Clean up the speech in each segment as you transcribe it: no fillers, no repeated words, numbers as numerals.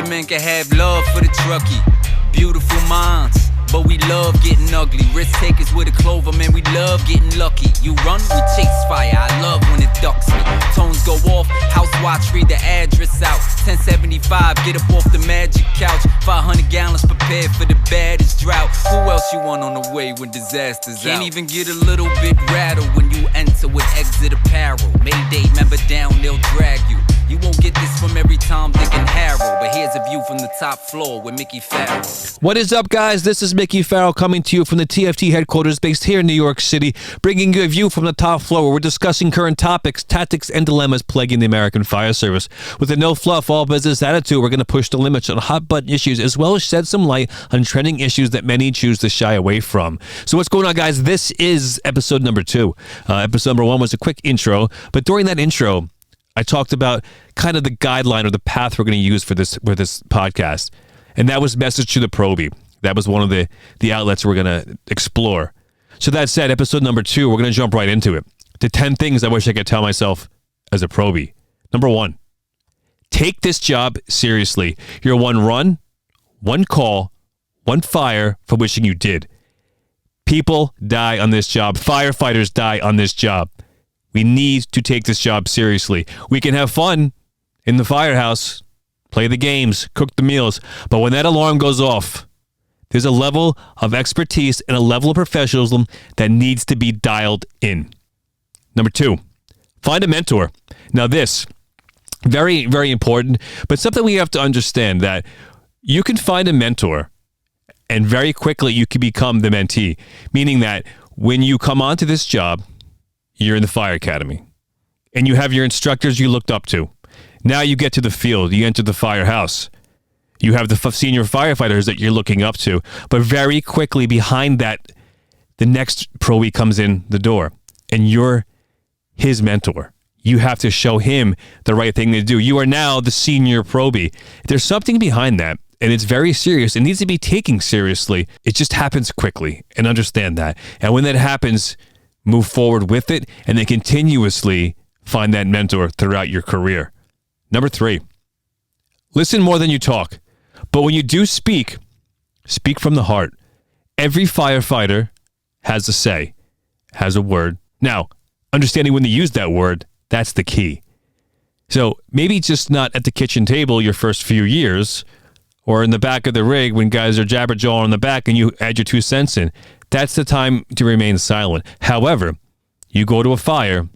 your men can have love for the truckie. Beautiful minds, but we love getting ugly. Risk takers with a clover, man, we love getting lucky. You run, we chase fire, I love when it ducks me. Tones go off, house watch, read the address out. 1075, get up off the magic couch. 500 gallons prepared for the baddest drought. Who else you want on the way when disaster's out? Can't even get a little bit rattled when you enter with exit apparel. Mayday, member down, they'll drag you. You won't get this from every Tom, Dick, and Harold, but here's a view from the top floor with Mickey Farrell. What is up, guys? This is Mickey Farrell coming to you from the TFT headquarters based here in New York City, bringing you a view from the top floor where we're discussing current topics, tactics, and dilemmas plaguing the American fire service. With a no-fluff, all-business attitude, we're going to push the limits on hot-button issues as well as shed some light on trending issues that many choose to shy away from. So what's going on, guys? This is episode number 2. Episode number 1 was a quick intro, but during that intro, I talked about kind of the guideline or the path we're going to use for this podcast. And that was message to the Probie. That was one of the outlets we're going to explore. So that said, episode number 2, we're going to jump right into it. The 10 things I wish I could tell myself as a Probie. Number 1, take this job seriously. You're one run, one call, one fire for wishing you did. People die on this job. Firefighters die on this job. We need to take this job seriously. We can have fun in the firehouse, play the games, cook the meals, but when that alarm goes off, there's a level of expertise and a level of professionalism that needs to be dialed in. Number 2, find a mentor. Now this, very, very important, but something we have to understand that you can find a mentor and very quickly you can become the mentee, meaning that when you come onto this job, you're in the fire academy and you have your instructors you looked up to. Now you get to the field, you enter the firehouse. You have the senior firefighters that you're looking up to, but very quickly behind that, the next Probie comes in the door and you're his mentor. You have to show him the right thing to do. You are now the senior Probie. There's something behind that, and it's very serious. It needs to be taken seriously. It just happens quickly, and understand that. And when that happens, move forward with it, and then continuously find that mentor throughout your career. Number 3, listen more than you talk. But when you do speak, speak from the heart. Every firefighter has a say, has a word. Now, understanding when to use that word, that's the key. So maybe just not at the kitchen table your first few years, or in the back of the rig when guys are jabber-jawing in the back and you add your 2 cents in. That's the time to remain silent. However, you go to a fire,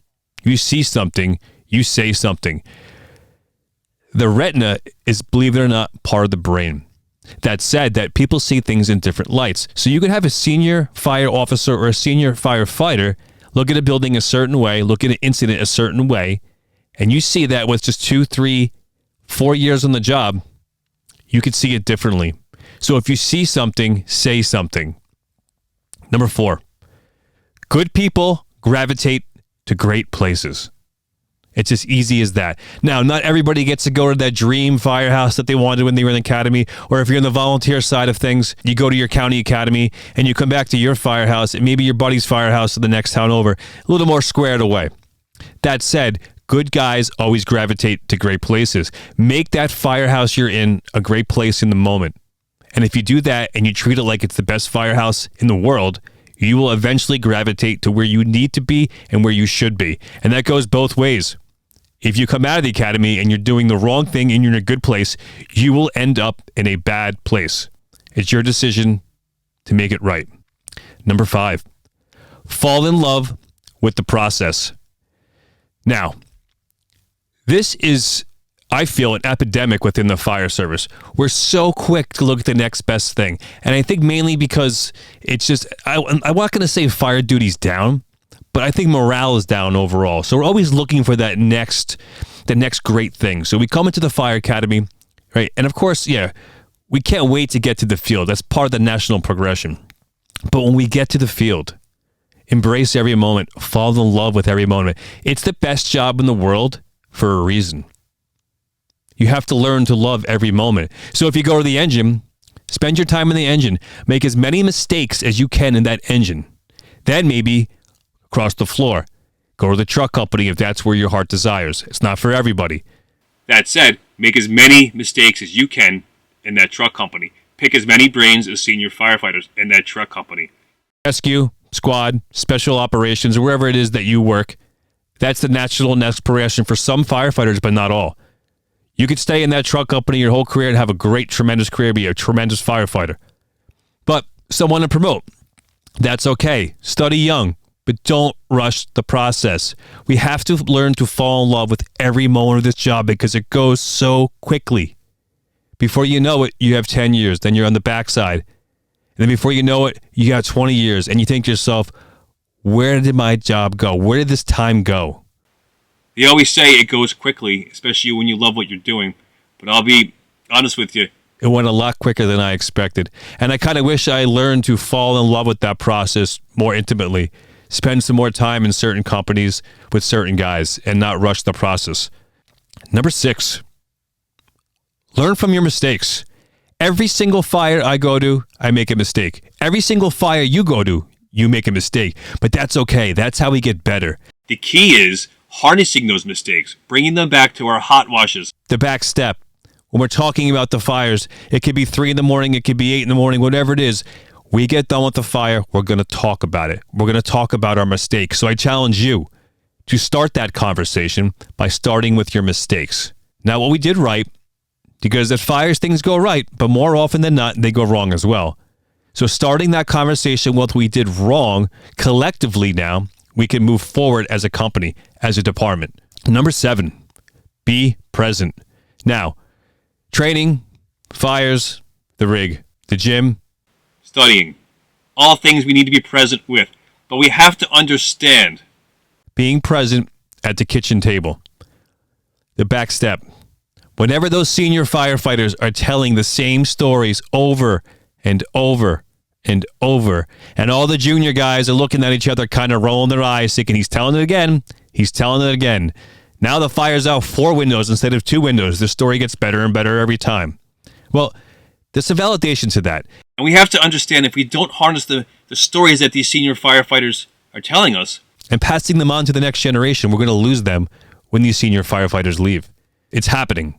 you see something, you say something. The retina is, believe it or not, part of the brain. That said, that people see things in different lights. So you could have a senior fire officer or a senior firefighter look at a building a certain way, look at an incident a certain way, and you see that with just 2, 3, 4 years on the job, you could see it differently. So if you see something, say something. Number 4, good people gravitate to great places. It's as easy as that. Now, not everybody gets to go to that dream firehouse that they wanted when they were in the academy, or if you're in the volunteer side of things, you go to your county academy and you come back to your firehouse and maybe your buddy's firehouse in the next town over, a little more squared away. That said, good guys always gravitate to great places. Make that firehouse you're in a great place in the moment. And if you do that and you treat it like it's the best firehouse in the world, you will eventually gravitate to where you need to be and where you should be. And that goes both ways. If you come out of the academy and you're doing the wrong thing and you're in a good place, you will end up in a bad place. It's your decision to make it right. Number 5, fall in love with the process. Now, this is, I feel, an epidemic within the fire service. We're so quick to look at the next best thing. And I think mainly because it's just, I'm not going to say fire duty's down, but I think morale is down overall. So we're always looking for the next great thing. So we come into the fire academy, right? And of course, yeah, we can't wait to get to the field. That's part of the national progression. But when we get to the field, embrace every moment, fall in love with every moment. It's the best job in the world for a reason. You have to learn to love every moment. So if you go to the engine, spend your time in the engine. Make as many mistakes as you can in that engine. Then maybe across the floor. Go to the truck company if that's where your heart desires. It's not for everybody. That said, Make as many mistakes as you can in that truck company. Pick as many brains as senior firefighters in that truck company. Rescue, squad, special operations, wherever it is that you work, that's the natural next progression for some firefighters, but not all. You could stay in that truck company your whole career and have a great, tremendous career, be a tremendous firefighter. But someone to promote, that's okay. Study young, but don't rush the process. We have to learn to fall in love with every moment of this job because it goes so quickly. Before you know it, you have 10 years, then you're on the backside. And then before you know it, you got 20 years, and you think to yourself, where did my job go? Where did this time go? They always say it goes quickly, especially when you love what you're doing. But I'll be honest with you. It went a lot quicker than I expected. And I kind of wish I learned to fall in love with that process more intimately. Spend some more time in certain companies with certain guys and not rush the process. Number 6, learn from your mistakes. Every single fire I go to, I make a mistake. Every single fire you go to, you make a mistake. But that's okay. That's how we get better. The key is harnessing those mistakes, bringing them back to our hot washes. The back step. When we're talking about the fires, it could be 3 a.m, it could be 8 a.m, whatever it is. We get done with the fire, we're going to talk about it. We're going to talk about our mistakes. So I challenge you to start that conversation by starting with your mistakes. Now, what we did right, because at fires, things go right, but more often than not, they go wrong as well. So starting that conversation with what we did wrong, collectively now, we can move forward as a company, as a department. Number 7, be present. Now, training, fires, the rig, the gym. Studying. All things we need to be present with. But we have to understand. Being present at the kitchen table. The back step. Whenever those senior firefighters are telling the same stories over and over and over, and all the junior guys are looking at each other, kind of rolling their eyes, thinking, he's telling it again, he's telling it again. Now the fire's out 4 windows instead of 2 windows. The story gets better and better every time. Well, there's a validation to that. And we have to understand if we don't harness the stories that these senior firefighters are telling us, and passing them on to the next generation, we're going to lose them when these senior firefighters leave. It's happening.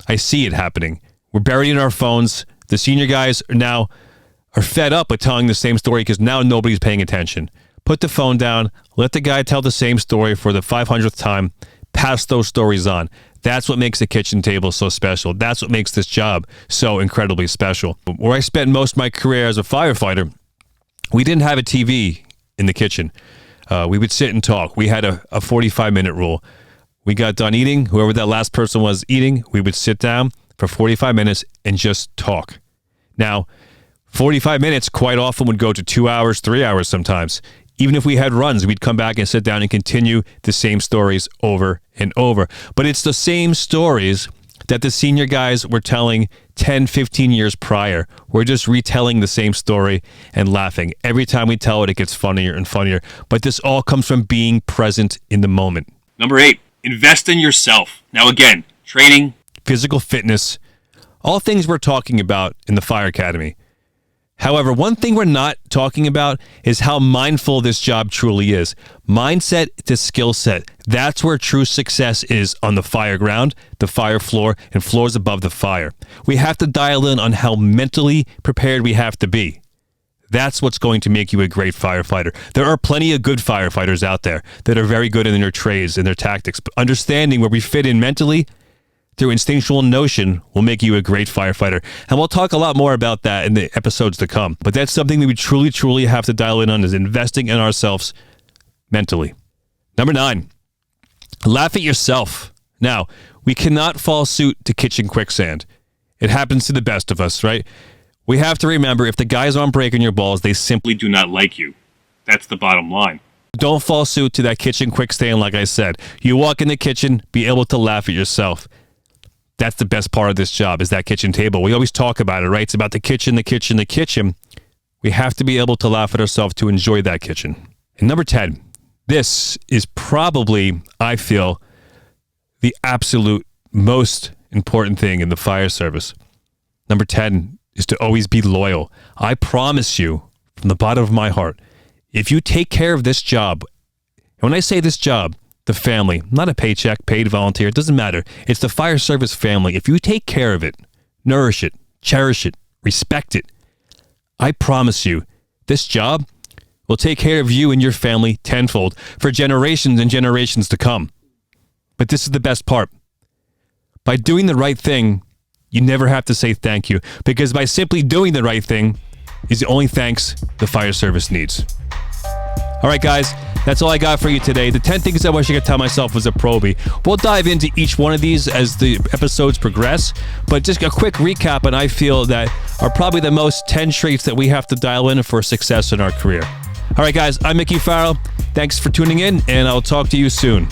I see it happening. We're buried in our phones. The senior guys are fed up with telling the same story because now nobody's paying attention. Put the phone down. Let the guy tell the same story for the 500th time. Pass those stories on. That's what makes the kitchen table so special. That's what makes this job so incredibly special. Where I spent most of my career as a firefighter, we didn't have a TV in the kitchen. We would sit and talk. We had a 45-minute rule. We got done eating. Whoever that last person was eating, we would sit down for 45 minutes and just talk. Now, 45 minutes quite often would go to 2 hours, 3 hours sometimes. Even if we had runs, we'd come back and sit down and continue the same stories over and over. But it's the same stories that the senior guys were telling 10, 15 years prior. We're just retelling the same story and laughing. Every time we tell it, it gets funnier and funnier. But this all comes from being present in the moment. Number 8, invest in yourself. Now again, training, physical fitness, all things we're talking about in the Fire Academy. However, one thing we're not talking about is how mindful this job truly is. Mindset to skill set. That's where true success is on the fire ground, the fire floor, and floors above the fire. We have to dial in on how mentally prepared we have to be. That's what's going to make you a great firefighter. There are plenty of good firefighters out there that are very good in their trades and their tactics, but understanding where we fit in mentally through instinctual notion will make you a great firefighter. And we'll talk a lot more about that in the episodes to come. But that's something that we truly, truly have to dial in on, is investing in ourselves mentally. Number 9, laugh at yourself. Now, we cannot fall suit to kitchen quicksand. It happens to the best of us, right? We have to remember, if the guys aren't breaking your balls, they simply do not like you. That's the bottom line. Don't fall suit to that kitchen quicksand, like I said. You walk in the kitchen, be able to laugh at yourself. That's the best part of this job, is that kitchen table. We always talk about it, right? It's about the kitchen, the kitchen, the kitchen. We have to be able to laugh at ourselves to enjoy that kitchen. And number 10, this is probably, I feel, the absolute most important thing in the fire service. Number 10 is to always be loyal. I promise you, from the bottom of my heart, if you take care of this job, and when I say this job, the family, not a paycheck, paid volunteer. It doesn't matter. It's the fire service family. If you take care of it, nourish it, cherish it, respect it, I promise you, this job will take care of you and your family tenfold for generations and generations to come. But this is the best part. By doing the right thing, you never have to say thank you, because by simply doing the right thing is the only thanks the fire service needs. All right, guys, that's all I got for you today. The 10 things I wish I could tell myself was a Probie. We'll dive into each one of these as the episodes progress, but just a quick recap, and I feel that are probably the most 10 traits that we have to dial in for success in our career. All right, guys, I'm Mickey Farrell. Thanks for tuning in, and I'll talk to you soon.